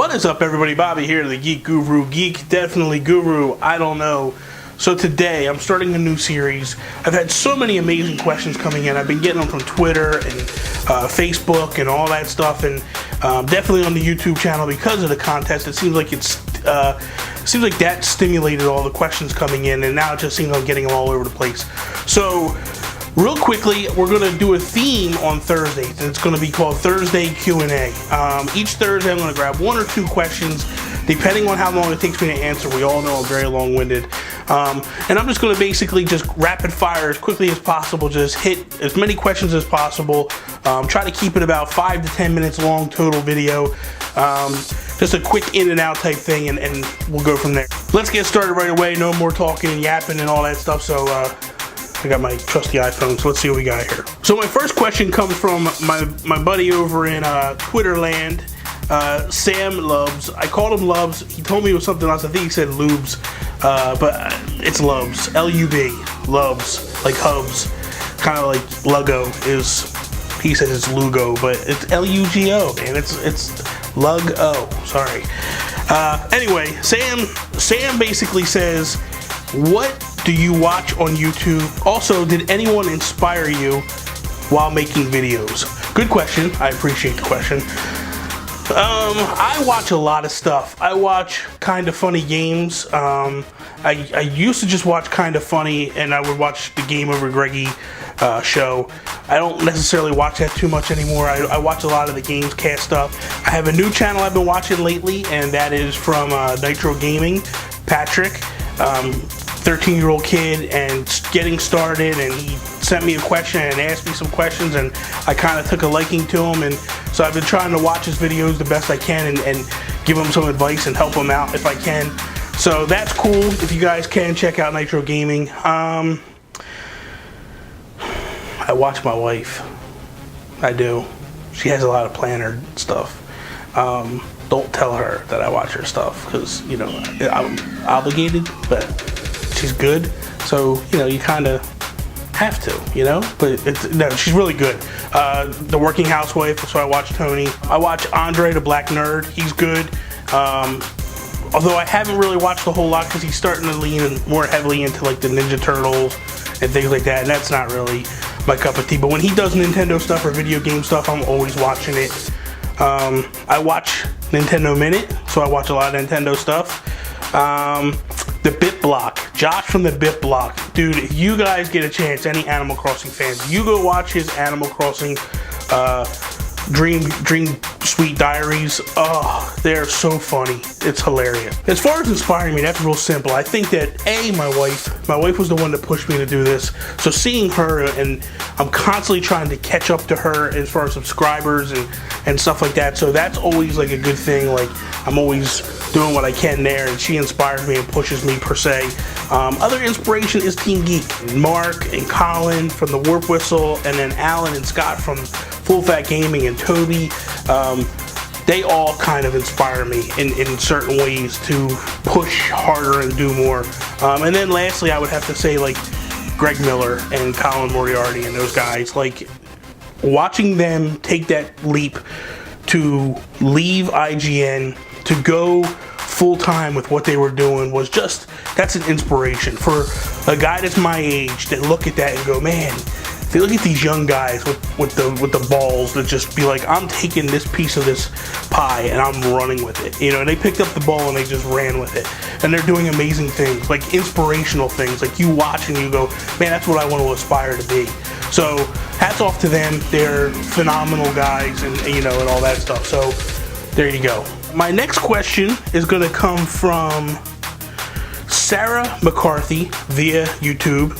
What is up, everybody? Bobby here, the Geek Guru. Geek, definitely guru, I don't know. So today, I'm starting a new series. I've had so many amazing questions coming in. I've been getting them from Twitter and Facebook and all that stuff, and definitely on the YouTube channel because of the contest. It seems like that stimulated all the questions coming in, and now it just seems like I'm getting them all over the place. So, real quickly, we're going to do a theme on Thursdays, and it's going to be called Thursday Q&A. Each Thursday, I'm going to grab one or two questions, depending on how long it takes me to answer. We all know I'm very long-winded. And I'm just going to basically just rapid fire as quickly as possible, just hit as many questions as possible. Try to keep it about 5 to 10 minutes long total video. Just a quick in and out type thing, and we'll go from there. Let's get started right away. No more talking and yapping and all that stuff. So, I got my trusty iPhone, so let's see what we got here. So my first question comes from my buddy over in Twitter land, Sam Lubs. I called him Lubs. He told me it was something else. I think he said Lubs, but it's Lubs. L-U-B. Lubs. Like hubs. Kind of like Lugo is, he says it's Lugo, but it's L-U-G-O, man. It's Lug-O. Sorry. Anyway, Sam basically says, what do you watch on YouTube? Also, did anyone inspire you while making videos? Good question. I appreciate the question. I watch a lot of stuff. I watch Kinda Funny Games. I used to just watch Kinda Funny, and I would watch the Game Over Greggy show. I don't necessarily watch that too much anymore. I watch a lot of the Gamescast stuff. I have a new channel I've been watching lately, and that is from Nitro Gaming, Patrick. 13-year-old kid and getting started, and he sent me a question and asked me some questions, and I kind of took a liking to him, and so I've been trying to watch his videos the best I can and give him some advice and help him out if I can. So that's cool. If you guys can, check out Nitro Gaming. I watch my wife. I do. She has a lot of planner stuff. Don't tell her that I watch her stuff, because, you know, I'm obligated, but she's good, so, you know, you kind of have to, you know, but no, she's really good. The Working Housewife, so I watch TONI. I watch Andre the Black Nerd. He's good. Although I haven't really watched a whole lot because he's starting to lean more heavily into like the Ninja Turtles and things like that, and that's not really my cup of tea. But when he does Nintendo stuff or video game stuff, I'm always watching it. I watch Nintendo Minute, so I watch a lot of Nintendo stuff. The Bit Block, Josh from the Bit Block. Dude, if you guys get a chance, any Animal Crossing fans, you go watch his Animal Crossing Dream Sweet Diaries. Oh, they're so funny. It's hilarious. As far as inspiring me, that's real simple. I think that my wife was the one that pushed me to do this. So seeing her, and I'm constantly trying to catch up to her as far as subscribers and stuff like that. So that's always like a good thing. Like, I'm always doing what I can there, and she inspires me and pushes me per se. Other inspiration is Team Geek. Mark and Colin from the Warp Whistle, and then Alan and Scott from Full Fat Gaming and Toby. They all kind of inspire me in certain ways to push harder and do more. And then lastly, I would have to say like Greg Miller and Colin Moriarty and those guys. Like, watching them take that leap to leave IGN to go full-time with what they were doing was just, that's an inspiration for a guy that's my age that look at that and go, man, if you look at these young guys with the balls that just be like, I'm taking this piece of this pie and I'm running with it. You know, and they picked up the ball and they just ran with it. And they're doing amazing things, like inspirational things. Like, you watch and you go, man, that's what I want to aspire to be. So hats off to them. They're phenomenal guys, and you know, and all that stuff. So there you go. My next question is going to come from Sarah McCarthy via YouTube.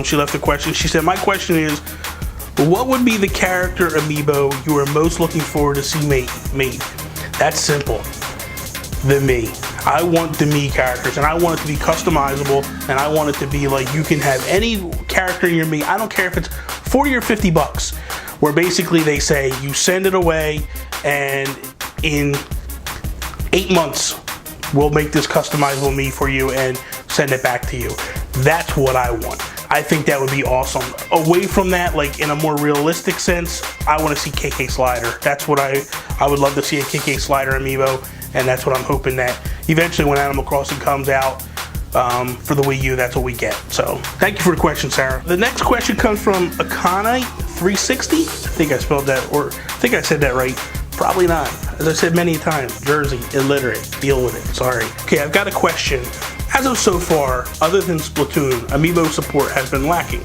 She left a question. She said, my question is, what would be the character amiibo you are most looking forward to see made? That's simple. The me. I want the me characters, and I want it to be customizable, and I want it to be like, you can have any character in your me. I don't care if it's 40 or 50 bucks, where basically they say you send it away, and in 8 months we'll make this customizable me for you and send it back to you. That's what I want. I think that would be awesome. Away from that, like in a more realistic sense, I want to see KK Slider. That's what I would love to see, a KK Slider amiibo. and that's what I'm hoping that eventually when Animal Crossing comes out for the Wii U, that's what we get. So thank you for the question, Sarah. The next question comes from Aconite 360. I think I spelled that, or I think I said that right. Probably not. As I said many times, Jersey, illiterate, deal with it, sorry. Okay, I've got a question. As of so far, other than Splatoon, amiibo support has been lacking.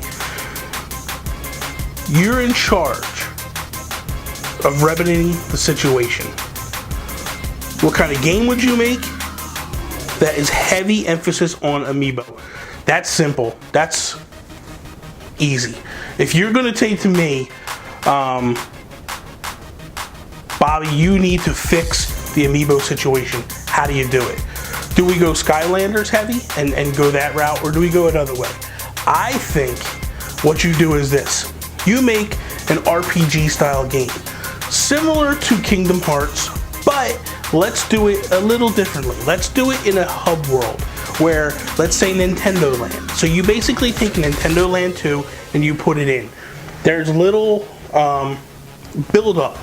You're in charge of remedying the situation. What kind of game would you make that is heavy emphasis on amiibo? That's simple. That's easy. If you're gonna say to me, Bobby, you need to fix the amiibo situation, how do you do it? Do we go Skylanders heavy and go that route, or do we go another way? I think what you do is this. You make an RPG style game, similar to Kingdom Hearts, but let's do it a little differently. Let's do it in a hub world where, let's say, Nintendo Land. So you basically take Nintendo Land 2 and you put it in. There's little build-up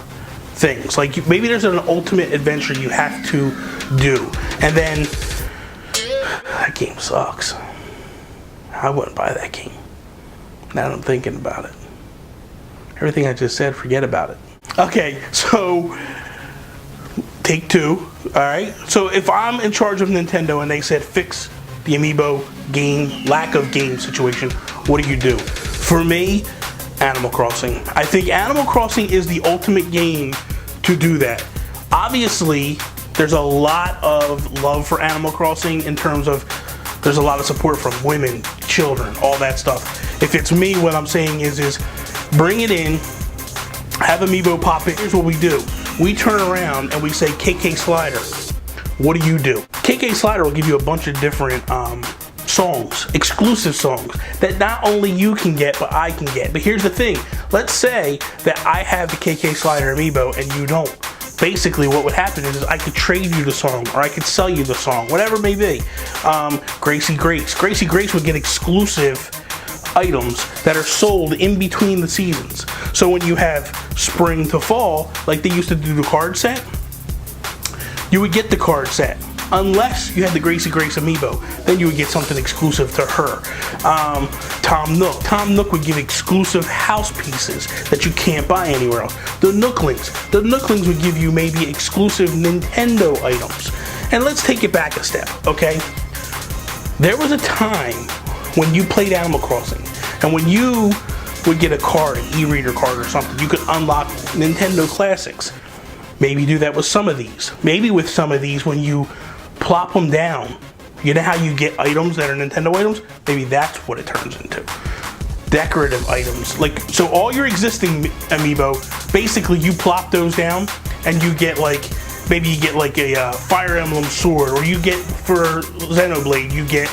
things. Like maybe there's an ultimate adventure you have to do. And then, that game sucks. I wouldn't buy that game. Now that I'm thinking about it. Everything I just said, forget about it. Okay, so take two, alright? So if I'm in charge of Nintendo and they said fix the amiibo game, lack of game situation, what do? For me, Animal Crossing. I think Animal Crossing is the ultimate game to do that. Obviously, there's a lot of love for Animal Crossing in terms of there's a lot of support from women, children, all that stuff. If it's me, what I'm saying is bring it in, have amiibo pop in. Here's what we do. We turn around and we say, KK Slider, what do? KK Slider will give you a bunch of different songs, exclusive songs, that not only you can get, but I can get. But here's the thing. Let's say that I have the KK Slider amiibo and you don't. Basically, what would happen is I could trade you the song, or I could sell you the song, whatever it may be. Gracie Grace would get exclusive items that are sold in between the seasons. So when you have spring to fall, like they used to do the card set, you would get the card set. Unless you had the Gracie Grace amiibo, then you would get something exclusive to her. Tom Nook would give exclusive house pieces that you can't buy anywhere else. The Nooklings would give you maybe exclusive Nintendo items. And let's take it back a step, okay? There was a time when you played Animal Crossing, and when you would get a card, an e-reader card or something, you could unlock Nintendo classics. Maybe do that with some of these. Maybe with some of these, when you plop them down, you know how you get items that are Nintendo items? Maybe that's what it turns into. Decorative items. Like, so all your existing amiibo, basically you plop those down and you get like, maybe you get like a Fire Emblem sword, or you get, for Xenoblade, you get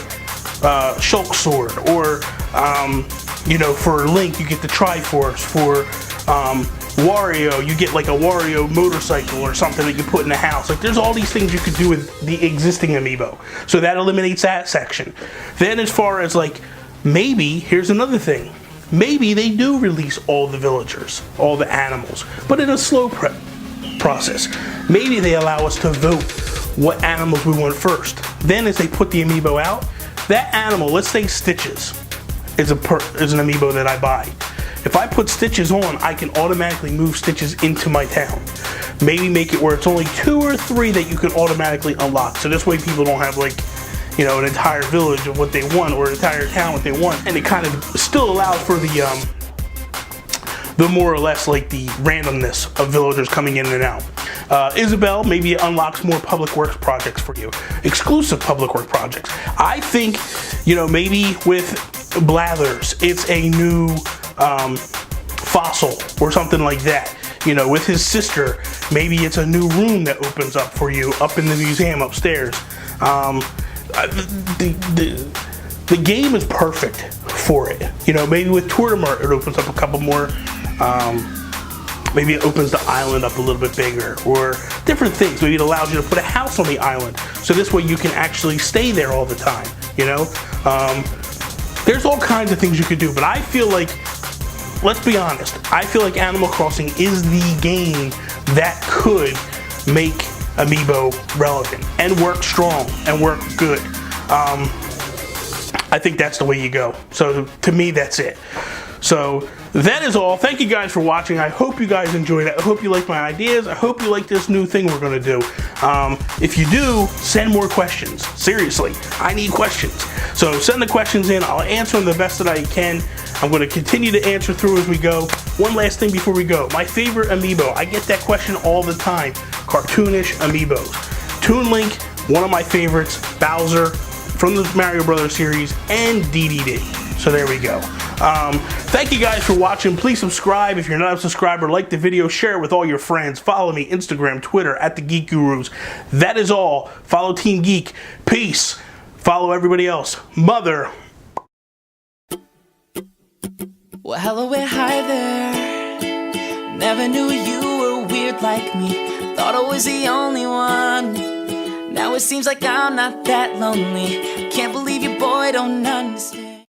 Shulk sword, or you know, for Link you get the Triforce, for Wario you get like a Wario motorcycle or something that you put in the house. Like, there's all these things you could do with the existing amiibo, so that eliminates that section. Then as far as like, maybe, here's another thing, maybe they do release all the villagers, all the animals, but in a slow process. Maybe they allow us to vote what animals we want first. Then as they put the amiibo out, that animal, let's say Stitches, is an amiibo that I buy. If I put Stitches on, I can automatically move Stitches into my town. Maybe make it where it's only 2 or 3 that you can automatically unlock. So this way people don't have, like, you know, an entire village of what they want, or an entire town what they want. And it kind of still allows for the more or less like the randomness of villagers coming in and out. Isabel, maybe it unlocks more public works projects for you. Exclusive public work projects. I think, you know, maybe with Blathers, it's a new fossil or something like that. You know, with his sister, maybe it's a new room that opens up for you up in the museum upstairs. The game is perfect for it. You know, maybe with Tortimer it opens up a couple more. Maybe it opens the island up a little bit bigger, or different things. Maybe it allows you to put a house on the island, so this way you can actually stay there all the time, you know? There's all kinds of things you could do, but I feel like, let's be honest, I feel like Animal Crossing is the game that could make amiibo relevant and work strong and work good. I think that's the way you go. So to me, that's it. So that is all. Thank you guys for watching. I hope you guys enjoyed it. I hope you like my ideas. I hope you like this new thing we're going to do. If you do, send more questions. Seriously, I need questions. So send the questions in. I'll answer them the best that I can. I'm going to continue to answer through as we go. One last thing before we go. My favorite amiibo. I get that question all the time. Cartoonish amiibos. Toon Link, one of my favorites. Bowser from the Mario Brothers series, and DDD. So there we go. Thank you guys for watching. Please subscribe if you're not a subscriber. Like the video, share it with all your friends. Follow me, Instagram, Twitter, at the Geek Gurus. That is all. Follow Team Geek. Peace. Follow everybody else. Mother. Well, hello and hi there. Never knew you were weird like me. Thought I was the only one. Now it seems like I'm not that lonely. Can't believe your boy don't understand.